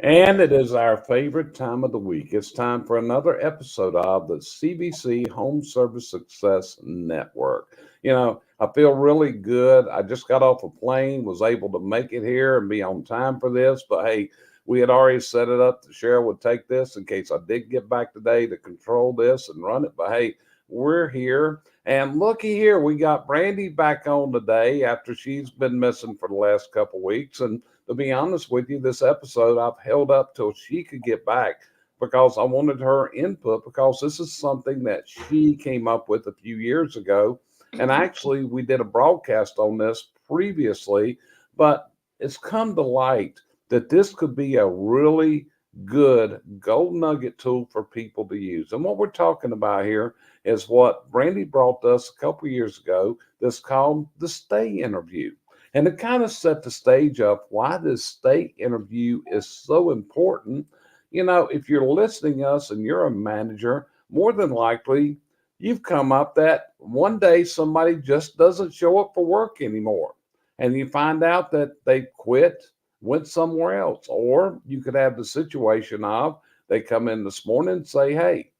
And it is our favorite time of the week. It's time for another episode of the CVC Home Service Success Network. I feel really good. I just got off a plane, was able to make it here and be on time for this. But hey, we had already set it up that Cheryl would take this in case I did get back today to control this and run it. But hey, we're here. And looky here, we got Brandy back on today after she's been missing for the last couple weeks. And to be honest with you, this episode I've held up till she could get back because I wanted her input because this is something that she came up with a few years ago. And actually, we did a broadcast on this previously, but it's come to light that this could be a really good gold nugget tool for people to use. And what we're talking about here is what Brandy brought us a couple years ago that's called the stay interview. And to kind of set the stage up why this stay interview is so important, if you're listening to us and you're a manager, more than likely you've come up that one day somebody just doesn't show up for work anymore. And you find out that they quit, went somewhere else. Or you could have the situation of they come in this morning and say, hey,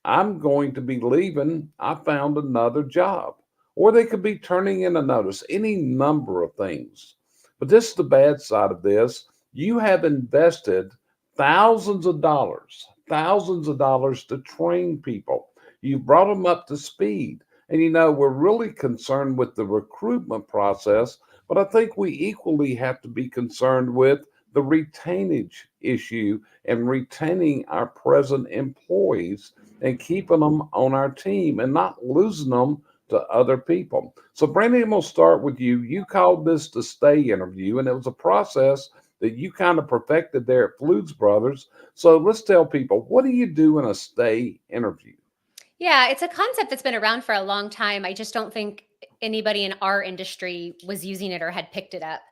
I'm going to be leaving. I found another job. Or they could be turning in a notice, any number of things. But this is the bad side of this. You have invested thousands of dollars to train people. You've brought them up to speed. And we're really concerned with the recruitment process, but I think we equally have to be concerned with the retainage issue and retaining our present employees and keeping them on our team and not losing them to other people. So, Brandon, I'm going to start with you. You called this the stay interview, and it was a process that you kind of perfected there at Fludes Brothers. So, let's tell people, what do you do in a stay interview? Yeah, it's a concept that's been around for a long time. I just don't think anybody in our industry was using it or had picked it up.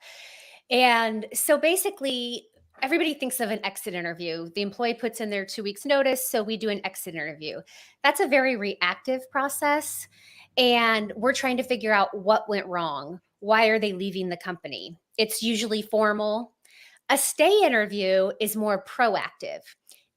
And so basically, everybody thinks of an exit interview. The employee puts in their 2 weeks' notice, so we do an exit interview. That's a very reactive process. And we're trying to figure out what went wrong. Why are they leaving the company? It's usually formal. A stay interview is more proactive.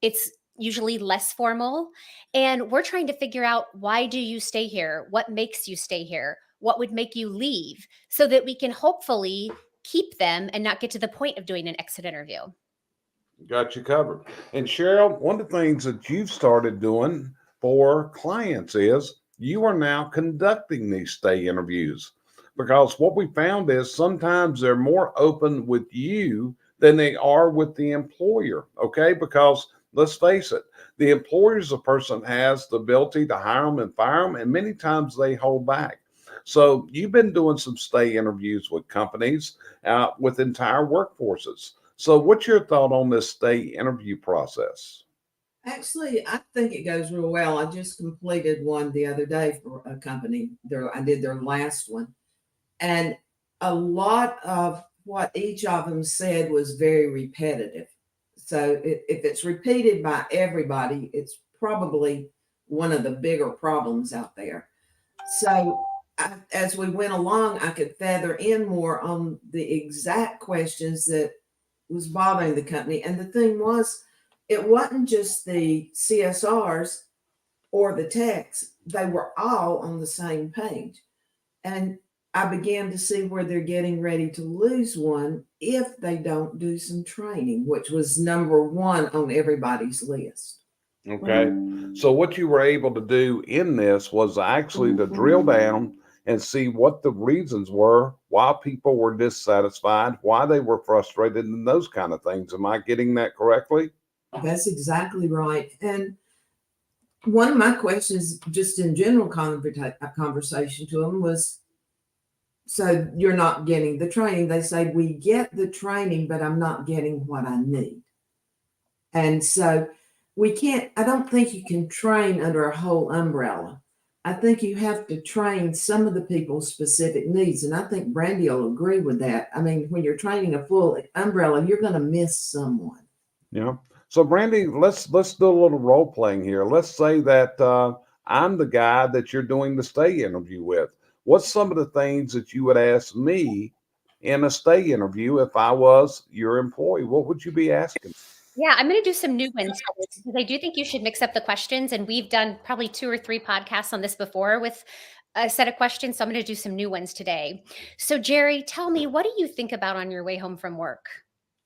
It's usually less formal, and we're trying to figure out, why do you stay here? What makes you stay here? What would make you leave, so that we can hopefully keep them and not get to the point of doing an exit interview. Got you covered. And Cheryl, one of the things that you've started doing for clients is you are now conducting these stay interviews because what we found is sometimes they're more open with you than they are with the employer. Okay. Because let's face it, the employer is a person that has the ability to hire them and fire them, and many times they hold back. So you've been doing some stay interviews with companies, with entire workforces. So, what's your thought on this stay interview process? Actually, I think it goes real well. I just completed one the other day for a company. I did their last one. And a lot of what each of them said was very repetitive. So if it's repeated by everybody, it's probably one of the bigger problems out there. So as we went along, I could feather in more on the exact questions that was bothering the company. And the thing was, it wasn't just the CSRs or the techs, they were all on the same page. And I began to see where they're getting ready to lose one if they don't do some training, which was number one on everybody's list. Okay. So, what you were able to do in this was actually to drill down and see what the reasons were, why people were dissatisfied, why they were frustrated, and those kind of things. Am I getting that correctly? That's exactly right. And one of my questions, just in general conversation to them, was, so you're not getting the training. They say, we get the training, but I'm not getting what I need. And so I don't think you can train under a whole umbrella. I think you have to train some of the people's specific needs. And I think Brandy will agree with that. I mean, when you're training a full umbrella, you're going to miss someone. Yeah. So, Brandy, let's do a little role playing here. Let's say that I'm the guy that you're doing the stay interview with. What's some of the things that you would ask me in a stay interview if I was your employee? What would you be asking? Yeah, I'm going to do some new ones today because I do think you should mix up the questions. And we've done probably 2 or 3 podcasts on this before with a set of questions. So I'm going to do some new ones today. So, Jerry, tell me, what do you think about on your way home from work?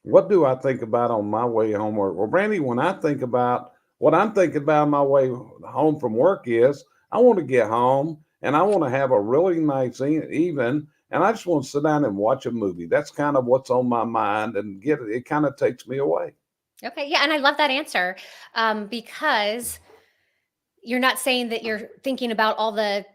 What do I think about on my way home? Well, Brandy, when I think about what I'm thinking about on my way home from work is I want to get home and I want to have a really nice evening and I just want to sit down and watch a movie. That's kind of what's on my mind and get it. It kind of takes me away. Okay. Yeah. And I love that answer because you're not saying that you're thinking about all the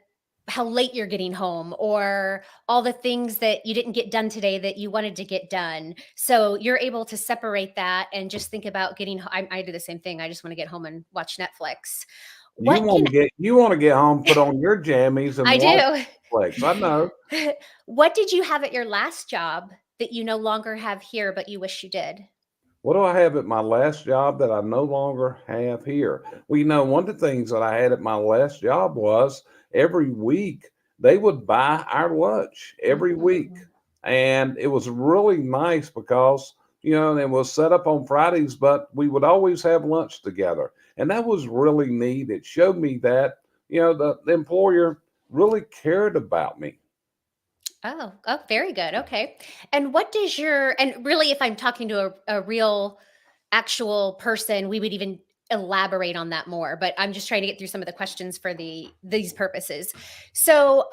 how late you're getting home or all the things that you didn't get done today that you wanted to get done. So you're able to separate that and just think about getting I do the same thing. I just want to get home and watch Netflix. What can You want to get home, put on your jammies and I watch do? Netflix. I know. What did you have at your last job that you no longer have here, but you wish you did? What do I have at my last job that I no longer have here? Well, one of the things that I had at my last job was every week they would buy our lunch every week. Mhm. And it was really nice because, it was set up on Fridays, but we would always have lunch together. And that was really neat. It showed me that, the employer really cared about me. Oh, very good. Okay. And what does your and really if I'm talking to a real actual person, we would even elaborate on that more, but I'm just trying to get through some of the questions for these purposes. So,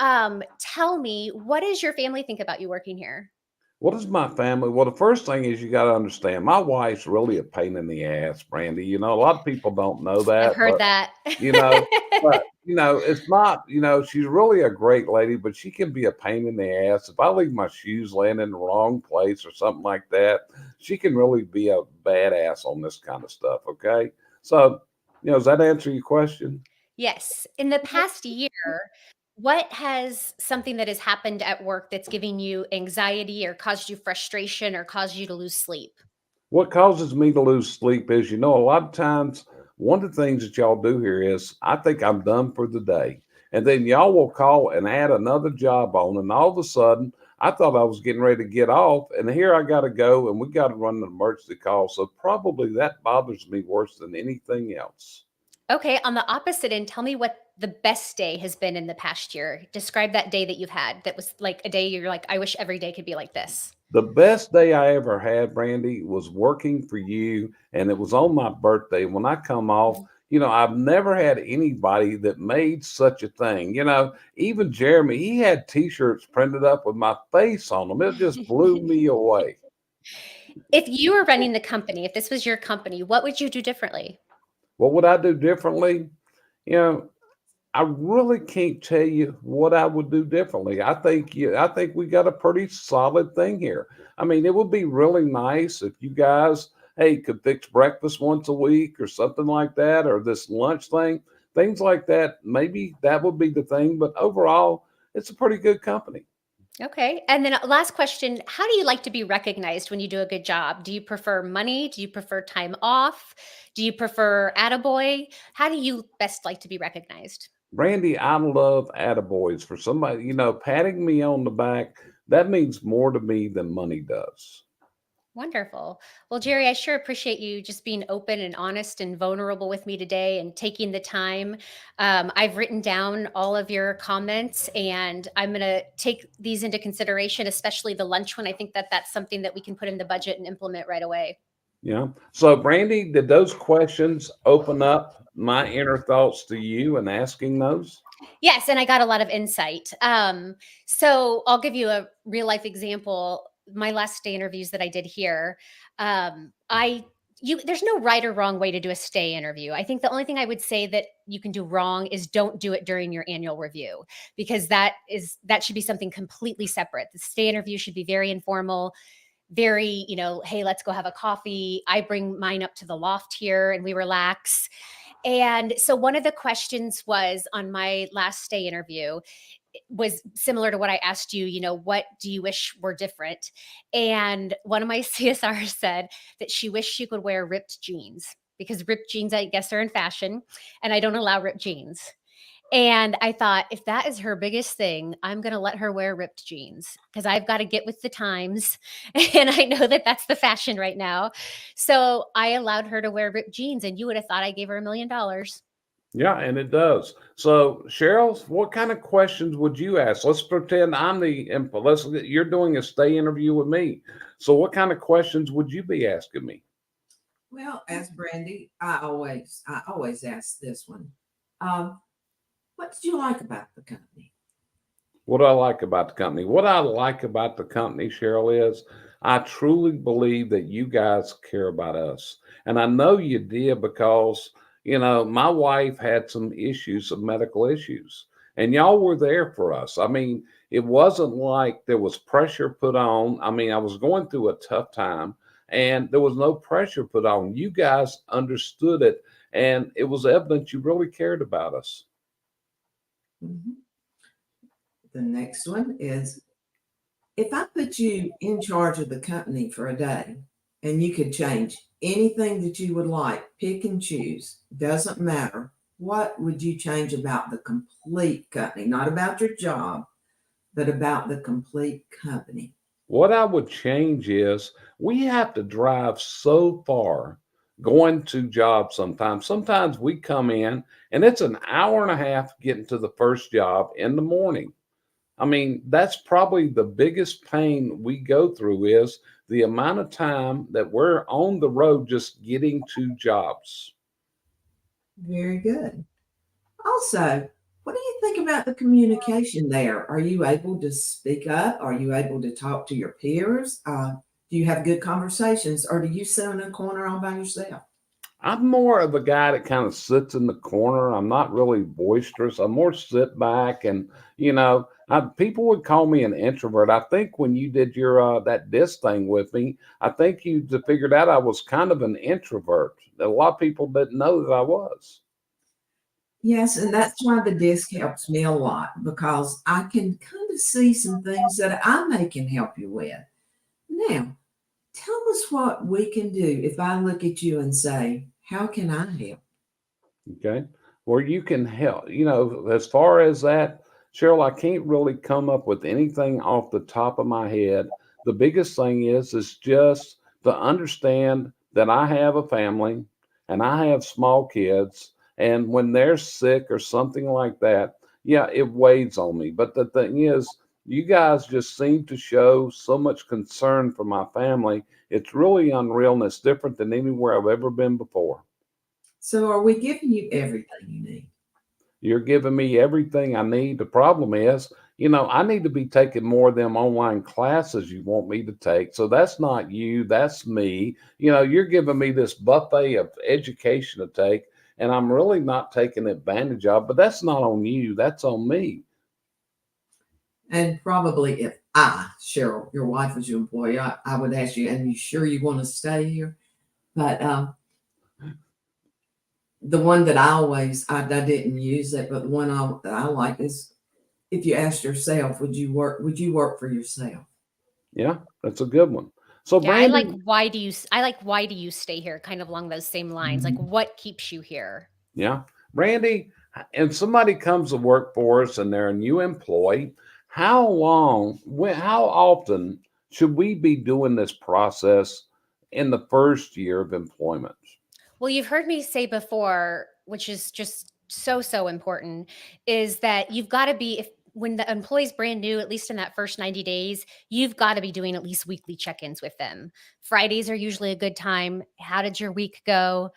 tell me, what does your family think about you working here? What is my family? Well, the first thing is you got to understand my wife's really a pain in the ass, Brandy. A lot of people don't know I've that, heard that. you know, it's not, she's really a great lady, but she can be a pain in the ass. If I leave my shoes laying in the wrong place or something like that, she can really be a badass on this kind of stuff. Okay. So, does that answer your question? Yes. In the past year, what has something that has happened at work that's giving you anxiety or caused you frustration or caused you to lose sleep? What causes me to lose sleep is, a lot of times, one of the things that y'all do here is I think I'm done for the day. And then y'all will call and add another job on. And all of a sudden, I thought I was getting ready to get off. And here I got to go and we got to run an emergency call. So probably that bothers me worse than anything else. Okay, on the opposite end, tell me what the best day has been in the past year. Describe that day that you've had that was like a day you're like, I wish every day could be like this. The best day I ever had, Brandy, was working for you, and it was on my birthday. When I come off, I've never had anybody that made such a thing. Even Jeremy, he had T-shirts printed up with my face on them. It just blew me away. If you were running the company, if this was your company, what would you do differently? What would I do differently? You know, I really can't tell you what I would do differently. I think we got a pretty solid thing here. I mean, it would be really nice if you guys, hey, could fix breakfast once a week or something like that, or this lunch thing, things like that. Maybe that would be the thing. But overall, it's a pretty good company. Okay. And then last question, how do you like to be recognized when you do a good job? Do you prefer money? Do you prefer time off? Do you prefer attaboy? How do you best like to be recognized? Randy, I love attaboys for somebody, patting me on the back. That means more to me than money does. Wonderful. Well, Jerry, I sure appreciate you just being open and honest and vulnerable with me today and taking the time. I've written down all of your comments and I'm going to take these into consideration, especially the lunch one. I think that that's something that we can put in the budget and implement right away. Yeah. So, Brandy, did those questions open up my inner thoughts to you and asking those? Yes, and I got a lot of insight. So I'll give you a real life example. My last day interviews that I did here, I you there's no right or wrong way to do a stay interview. I think the only thing I would say that you can do wrong is don't do it during your annual review because that should be something completely separate. The stay interview should be very informal, very, hey, let's go have a coffee. I bring mine up to the loft here and we relax. And so one of the questions was on my last stay interview was similar to what I asked you, what do you wish were different? And one of my CSRs said that she wished she could wear ripped jeans because ripped jeans, I guess, are in fashion and I don't allow ripped jeans. And I thought, if that is her biggest thing, I'm going to let her wear ripped jeans because I've got to get with the times. And I know that that's the fashion right now. So I allowed her to wear ripped jeans, and you would have thought I gave her $1 million. Yeah, and it does. So, Cheryl, what kind of questions would you ask? Let's pretend I'm the you're doing a stay interview with me. So, what kind of questions would you be asking me? Well, as Brandy, I always ask this one. Um, what did you like about the company? What do I like about the company? What I like about the company, Cheryl, is I truly believe that you guys care about us. And I know you did because, my wife had some issues, some medical issues, and y'all were there for us. I mean, it wasn't like there was pressure put on. I mean, I was going through a tough time and there was no pressure put on. You guys understood it, and it was evident you really cared about us. Mhm. The next one is, if I put you in charge of the company for a day and you could change anything that you would like, pick and choose, doesn't matter, what would you change about the complete company? Not about your job, but about the complete company. What I would change is we have to drive so far going to jobs sometimes. Sometimes we come in and it's an hour and a half getting to the first job in the morning. I mean, that's probably the biggest pain we go through is the amount of time that we're on the road just getting to jobs. Very good. Also, what do you think about the communication there? Are you able to speak up? Are you able to talk to your peers? Do you have good conversations, or do you sit in a corner all by yourself? I'm more of a guy that kind of sits in the corner. I'm not really boisterous. I'm more sit back and people would call me an introvert. I think when you did your that disc thing with me, I think you figured out I was kind of an introvert. A lot of people didn't know that I was. Yes, and that's why the disc helps me a lot because I can kind of see some things that I may can help you with. Now, tell us what we can do if I look at you and say, how can I help? Okay. Where you can help, as far as that, Cheryl, I can't really come up with anything off the top of my head. The biggest thing is just to understand that I have a family and I have small kids. And when they're sick or something like that, yeah, it weighs on me. But the thing is, you guys just seem to show so much concern for my family. It's really unreal and it's different than anywhere I've ever been before. So, are we giving you everything you need? You're giving me everything I need. The problem is, I need to be taking more of them online classes you want me to take. So that's not you, that's me. You're giving me this buffet of education to take, and I'm really not taking advantage of, but that's not on you, that's on me. And probably if Cheryl, your wife was your employee, I would ask you, and you sure you want to stay here? But the one that I didn't use it, but the one that I like is, if you asked yourself, would you work for yourself? Yeah, that's a good one. So Yeah, Brandon, I like why do you stay here kind of along those same lines. Like, what keeps you here? yeah, Randy, and somebody comes to work for us and they're a new employee, how often should we be doing this process in the first year of employment? Well, you've heard me say before, which is just so, so important, is that you've got to be, if when the employee's brand new, at least in that first 90 days, you've got to be doing at least weekly check ins with them. Fridays are usually a good time. How did your week go?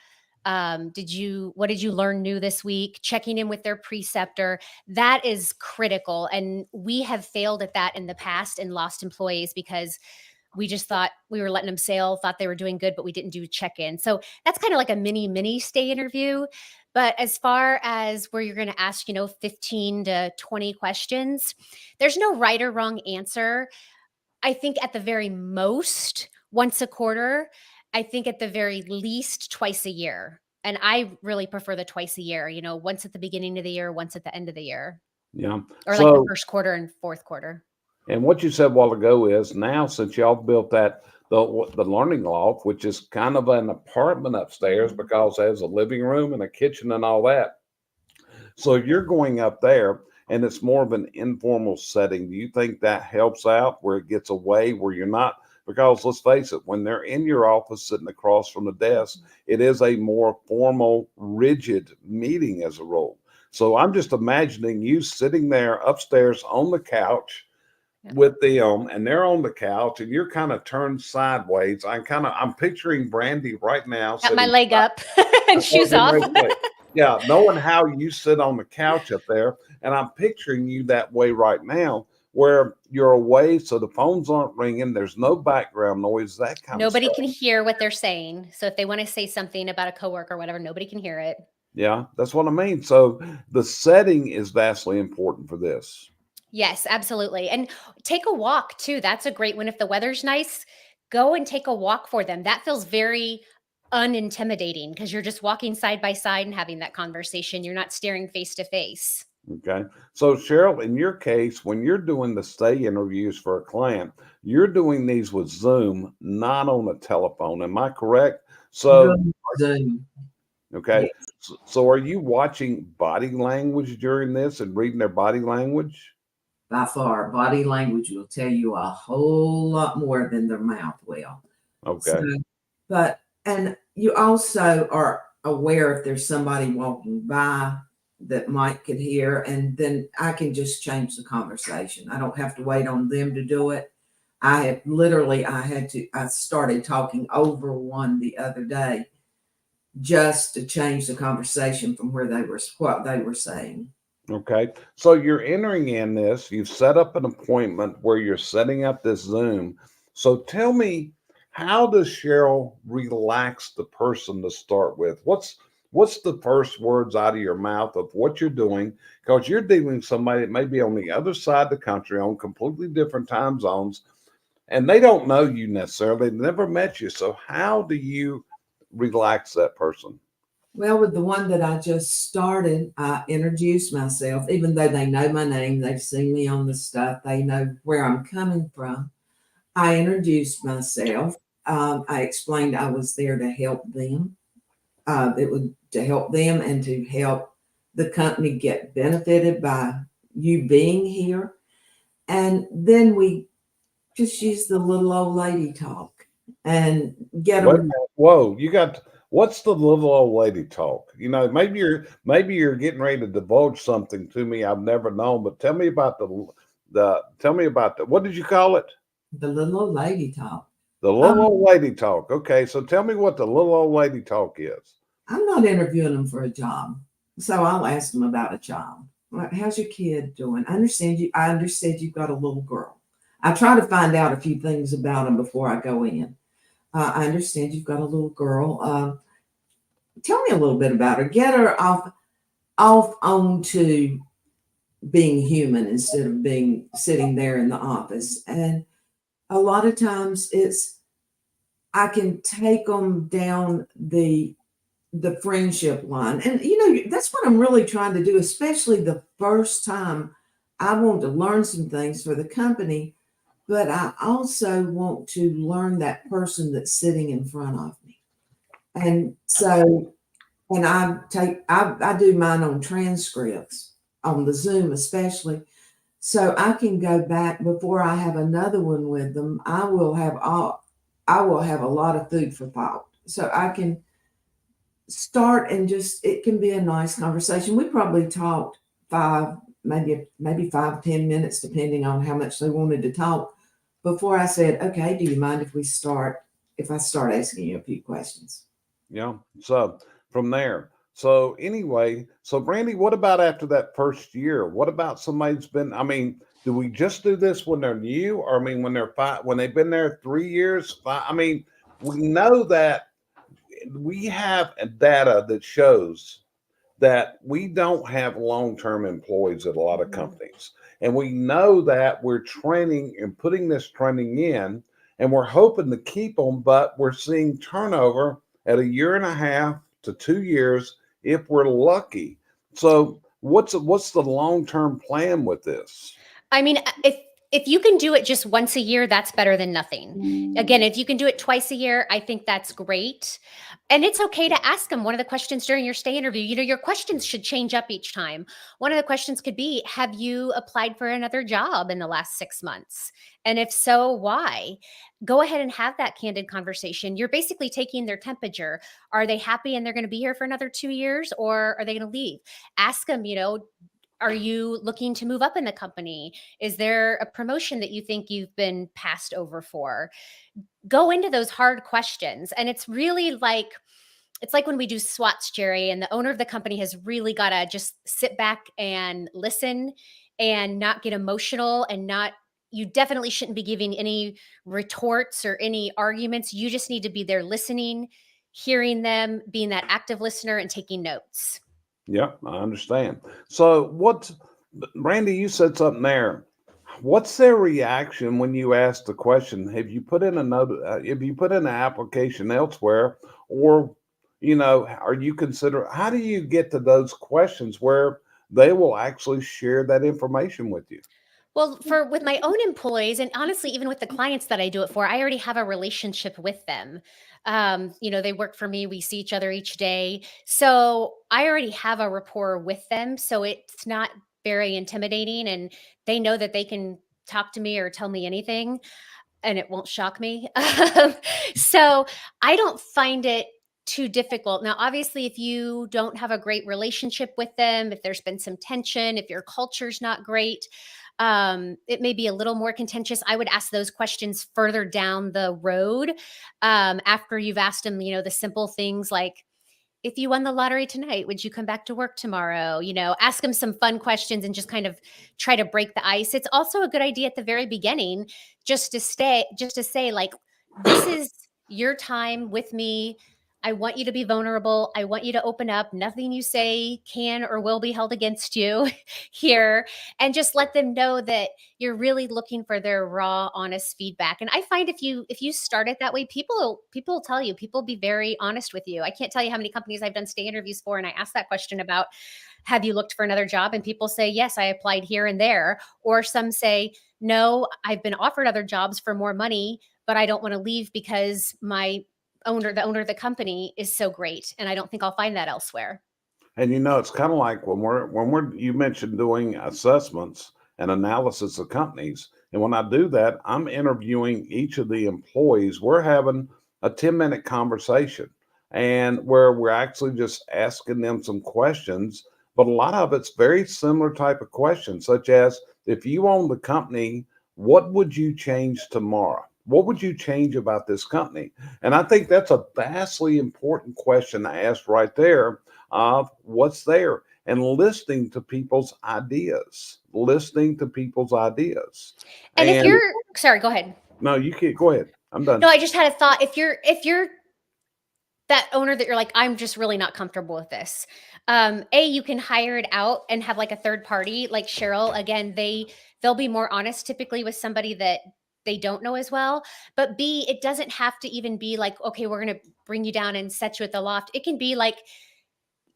What did you learn new this week? Checking in with their preceptor. That is critical. And we have failed at that in the past and lost employees because we just thought we were letting them sail, thought they were doing good, but we didn't do check in. So that's kind of like a mini stay interview. But as far as where you're going to ask, 15 to 20 questions, there's no right or wrong answer. I think at the very most, once a quarter. I think at the very least, twice a year. And I really prefer the twice a year, once at the beginning of the year, once at the end of the year, Yeah. or like the So, first quarter and fourth quarter. and what you said a while ago is now since y'all built the learning loft, which is kind of an apartment upstairs because it has a living room and a kitchen and all that. So you're going up there and it's more of an informal setting. Do you think that helps out where it gets away where you're not? Because let's face it, when they're in your office sitting across from the desk, it is a more formal, rigid meeting as a rule. So I'm just imagining you sitting there upstairs on the couch Yeah. with them, and they're on the couch, and you're kind of turned sideways. I'm picturing Brandy right now Got my sitting. leg up and That's what I was shoes getting off. ready to say. Yeah, knowing how you sit on the couch up there, and I'm picturing you that way right now, where you're away, so the phones aren't ringing, there's no background noise, that kind of Nobody stuff. can hear what they're saying. So if they want to say something about a coworker or whatever, nobody can hear it. Yeah, that's what I mean. So the setting is vastly important for this. Yes, absolutely. And take a walk too. That's a great one. If the weather's nice, go and take a walk for them. That feels very unintimidating because you're just walking side by side and having that conversation. You're not staring face to face. Okay. So, Cheryl, in your case, when you're doing the stay interviews for a client, you're doing these with Zoom, not on a telephone. Am I correct? So, Zoom, Zoom. okay. Yes, So, are you watching body language during this and reading their body language? by far, body language will tell you a whole lot more than their mouth will. So, Okay. but, and you also are aware if there's somebody walking by that Mike could hear, and then I can just change the conversation. I don't have to wait on them to do it. I started talking over one the other day just to change the conversation from what they were saying. Okay. So, you're entering in this, you've set up an appointment where you're setting up this Zoom. So, tell me, how does Cheryl relax the person to start with? What's the first words out of your mouth of what you're doing? Because you're dealing with somebody that may be on the other side of the country on completely different time zones, and they don't know you necessarily. They've never met you. So, how do you relax that person? Well, with the one that I just started, I introduced myself, even though they know my name, they've seen me on the stuff, they know where I'm coming from. I introduced myself. I explained I was there to help them. It would to help them and to help the company get benefited by you being here. And then we just use the little old lady talk and get Wait a them. minute. Whoa, you got what's the little old lady talk? Maybe you're getting ready to divulge something to me I've never known, but tell me about the what did you call it? The little old lady talk. The little Um, old lady talk. Okay, so tell me what the little old lady talk is. I'm not interviewing them for a job, so I'll ask them about a child. Like, how's your kid doing? I understand you. I understand you've got a little girl. I try to find out a few things about them before I go in. I understand you've got a little girl. Tell me a little bit about her. Get her off onto being human instead of being sitting there in the office. And a lot of times I can take them down the friendship line. And that's what I'm really trying to do, especially the first time. I want to learn some things for the company, but I also want to learn that person that's sitting in front of me. And so, and I do mine on transcripts on the Zoom, especially. So I can go back before I have another one with them. I will have a lot of food for thought. So I can start and just it can be a nice conversation. We probably talked maybe 5-10 minutes, depending on how much they wanted to talk, before I said, okay, do you mind if I start asking you a few questions? Yeah. So from there. So anyway, so Brandy, what about after that first year? What about somebody that's been, do we just do this when they're new? Or when they're when they've been there 3 years, five, we know that we have data that shows that we don't have long-term employees at a lot of companies. And we know that we're training and putting this training in, and we're hoping to keep them, but we're seeing turnover at a year and a half to 2 years if we're lucky. So what's the long-term plan with this? I mean, if if you can do it just once a year, that's better than nothing. Again, if you can do it twice a year, I think that's great. And it's okay to ask them one of the questions during your stay interview. Your questions should change up each time. One of the questions could be, have you applied for another job in the last 6 months? And if so, why? Go ahead and have that candid conversation. You're basically taking their temperature. Are they happy and they're going to be here for another 2 years, or are they going to leave? Ask them, are you looking to move up in the company? Is there a promotion that you think you've been passed over for? Go into those hard questions. And it's really like, it's like when we do SWATs, Jerry, and the owner of the company has really got to just sit back and listen and not get emotional and not, you definitely shouldn't be giving any retorts or any arguments. You just need to be there listening, hearing them, being that active listener and taking notes. Yeah, I understand. So Randy, you said something there. What's their reaction when you ask the question? Have you put in a note? Have you put in an application elsewhere, or are you how do you get to those questions where they will actually share that information with you? Well, with my own employees, and honestly, even with the clients that I do it for, I already have a relationship with them. They work for me. We see each other each day. So I already have a rapport with them. So it's not very intimidating. And they know that they can talk to me or tell me anything and it won't shock me. So I don't find it too difficult. Now, obviously, if you don't have a great relationship with them, if there's been some tension, if your culture's not great, it may be a little more contentious. I would ask those questions further down the road, after you've asked them, the simple things like, if you won the lottery tonight, would you come back to work tomorrow? Ask them some fun questions and just kind of try to break the ice. It's also a good idea at the very beginning just to say, like, this is your time with me. I want you to be vulnerable. I want you to open up. Nothing you say can or will be held against you here. And just let them know that you're really looking for their raw, honest feedback. And I find if you start it that way, people will tell you, people will be very honest with you. I can't tell you how many companies I've done stay interviews for, and I ask that question about, have you looked for another job? And people say, yes, I applied here and there. Or some say, no, I've been offered other jobs for more money, but I don't want to leave because the owner of the company is so great, and I don't think I'll find that elsewhere. And it's kind of like you mentioned doing assessments and analysis of companies. And when I do that, I'm interviewing each of the employees. We're having a 10-minute conversation and where we're actually just asking them some questions. But a lot of it's very similar type of questions, such as, if you own the company, what would you change tomorrow? What would you change about this company? And I think that's a vastly important question to ask right there, of what's there, and listening to people's ideas. And if And you're sorry, go ahead. no, you can't. Go ahead. I'm done. No, I just had a thought. If you're that owner that you're like, I'm just really not comfortable with this. You can hire it out and have like a third party, like Cheryl. Again, they'll be more honest typically with somebody that they don't know as well. But B, it doesn't have to even be like, okay, we're gonna bring you down and set you at the loft. It can be like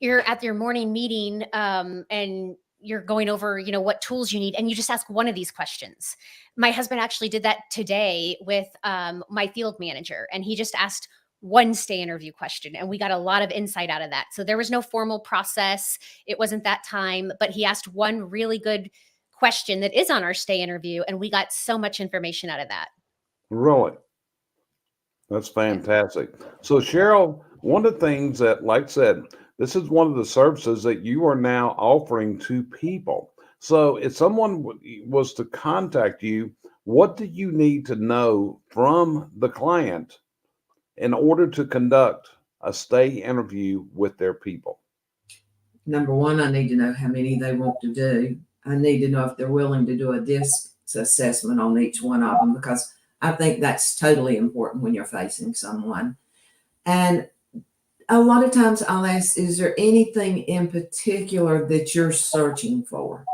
you're at your morning meeting, and you're going over, what tools you need, and you just ask one of these questions. My husband actually did that today with my field manager, and he just asked one stay interview question, and we got a lot of insight out of that. So there was no formal process. It wasn't that time, but he asked one really good question that is on our stay interview, and we got so much information out of that. Really, that's fantastic. So, Cheryl, one of the things that, like I said, this is one of the services that you are now offering to people. So, if someone was to contact you, what do you need to know from the client in order to conduct a stay interview with their people? Number one, I need to know how many they want to do. I need to know if they're willing to do a DISC assessment on each one of them, because I think that's totally important when you're facing someone. And a lot of times I'll ask, is there anything in particular that you're searching for?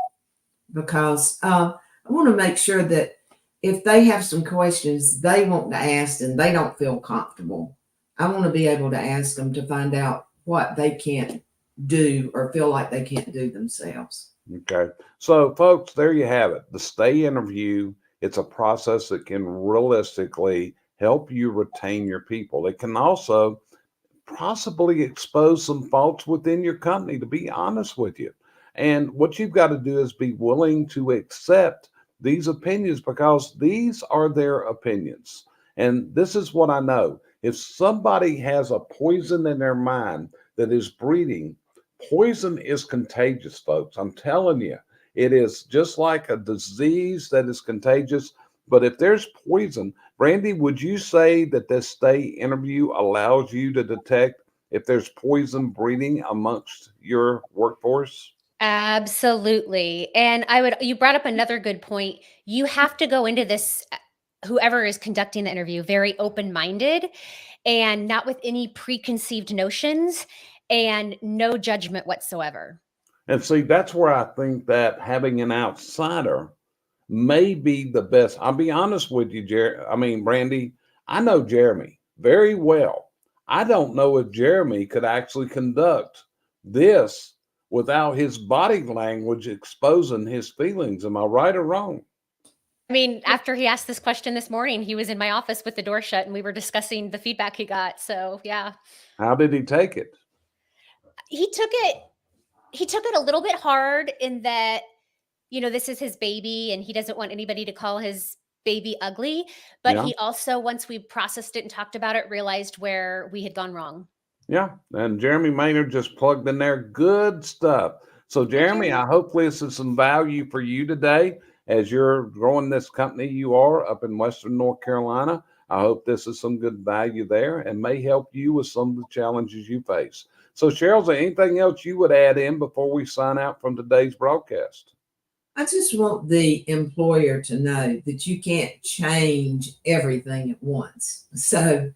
Because I want to make sure that if they have some questions they want to ask and they don't feel comfortable, I want to be able to ask them to find out what they can't do or feel like they can't do themselves. Okay. So, folks, there you have it. The stay interview It's a process that can realistically help you retain your people. It can also possibly expose some faults within your company, to be honest with you. And what you've got to do is be willing to accept these opinions because these are their opinions. And this is what I know. If somebody has a poison in their mind that is breeding, poison is contagious, folks. I'm telling you, it is just like a disease that is contagious. But if there's poison, Brandy, would you say that this stay interview allows you to detect if there's poison breeding amongst your workforce? Absolutely. And you brought up another good point. You have to go into this, whoever is conducting the interview, very open minded and not with any preconceived notions and no judgment whatsoever. And see, that's where I think that having an outsider may be the best. I'll be honest with you, Brandy, I know Jeremy very well. I don't know if Jeremy could actually conduct this without his body language exposing his feelings. Am I right or wrong? I mean, after he asked this question this morning, he was in my office with the door shut and we were discussing the feedback he got. So, yeah. How did he take it? He took it a little bit hard in that, this is his baby and he doesn't want anybody to call his baby ugly. But Yeah. he also, once we processed it and talked about it, realized where we had gone wrong. Yeah. And Jeremy Maynard just plugged in there. Good stuff. So, Jeremy, I hope this is some value for you today as you're growing this company you are up in Western North Carolina. I hope this is some good value there and may help you with some of the challenges you face. So, Cheryl, is there anything else you would add in before we sign out from today's broadcast? I just want the employer to know that you can't change everything at once. So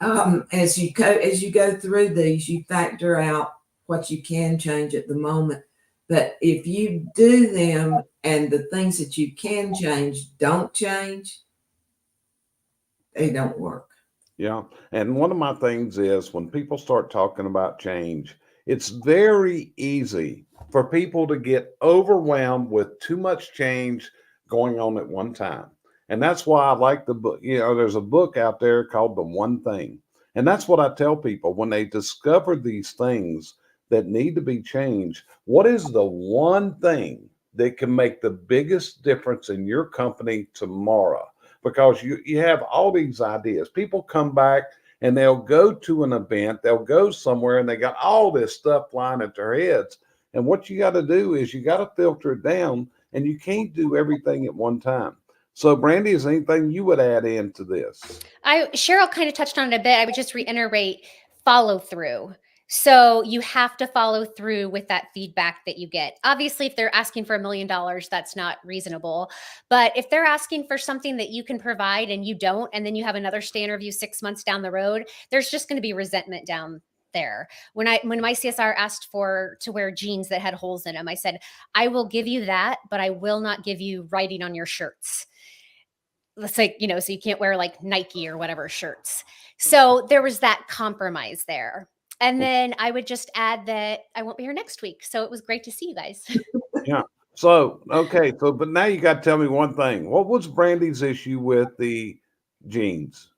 as you go through these, you factor out what you can change at the moment. But if you do them and the things that you can change don't change, they don't work. Yeah. And one of my things is when people start talking about change, it's very easy for people to get overwhelmed with too much change going on at one time. And that's why I like the book. There's a book out there called The One Thing. And that's what I tell people when they discover these things that need to be changed. What is the one thing that can make the biggest difference in your company tomorrow? Because you have all these ideas. People come back and they'll go to an event, they'll go somewhere and they got all this stuff flying at their heads. And what you got to do is you got to filter it down and you can't do everything at one time. So, Brandy, is there anything you would add into this? Cheryl kind of touched on it a bit. I would just reiterate follow through. So you have to follow through with that feedback that you get. Obviously, if they're asking for $1 million, that's not reasonable. But if they're asking for something that you can provide and you don't, and then you have another stay interview 6 months down the road, there's just going to be resentment down there. When my CSR asked to wear jeans that had holes in them, I said, I will give you that, but I will not give you writing on your shirts. Let's say, so you can't wear like Nike or whatever shirts. So there was that compromise there. And then I would just add that I won't be here next week. So it was great to see you guys. Yeah. So, okay. So, but now you got to tell me one thing. What was Brandy's issue with the jeans?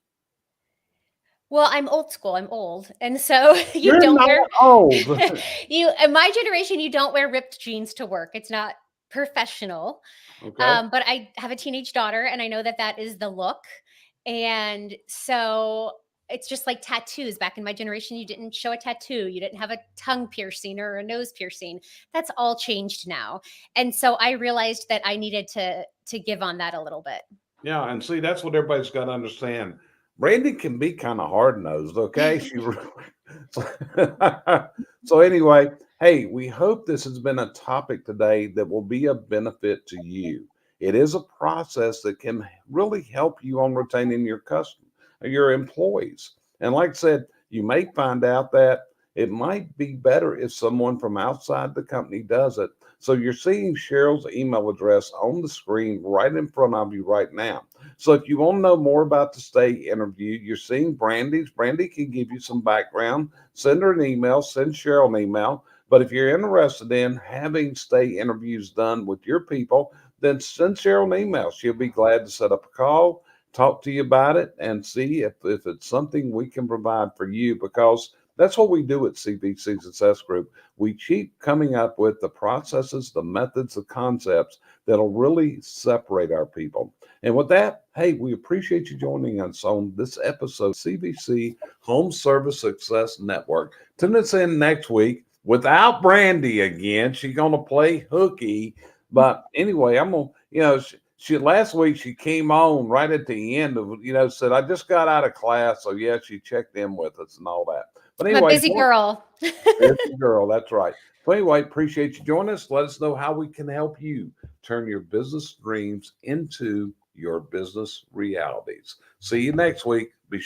Well, I'm old school. I'm old. And so You're not old. In my generation, you don't wear ripped jeans to work. It's not professional. Okay. But I have a teenage daughter and I know that is the look. And so it's just like tattoos. Back in my generation, you didn't show a tattoo. You didn't have a tongue piercing or a nose piercing. That's all changed now. And so I realized that I needed to give on that a little bit. Yeah. And see, that's what everybody's got to understand. Brandy can be kind of hard-nosed, okay? So anyway, hey, we hope this has been a topic today that will be a benefit to you. It is a process that can really help you on retaining your employees. And like I said, you may find out that it might be better if someone from outside the company does it. So you're seeing Cheryl's email address on the screen right in front of you right now. So if you want to know more about the stay interview, you're seeing Brandy's. Brandy can give you some background. Send her an email, send Cheryl an email. But if you're interested in having stay interviews done with your people, then send Cheryl an email. She'll be glad to set up a call, talk to you about it, and see if it's something we can provide for you, because that's what we do at CVC Success Group. We keep coming up with the processes, the methods, the concepts that'll really separate our people. And with that, hey, we appreciate you joining us on this episode of CVC Home Service Success Network. Tune us in next week without Brandy again. She's going to play hooky. But anyway, I'm going to, she last week she came on right at the end of, said, I just got out of class. So yeah, she checked in with us and all that. But I'm a anyway, busy girl. busy girl, that's right. So anyway, appreciate you joining us. Let us know how we can help you turn your business dreams into your business realities. See you next week. Be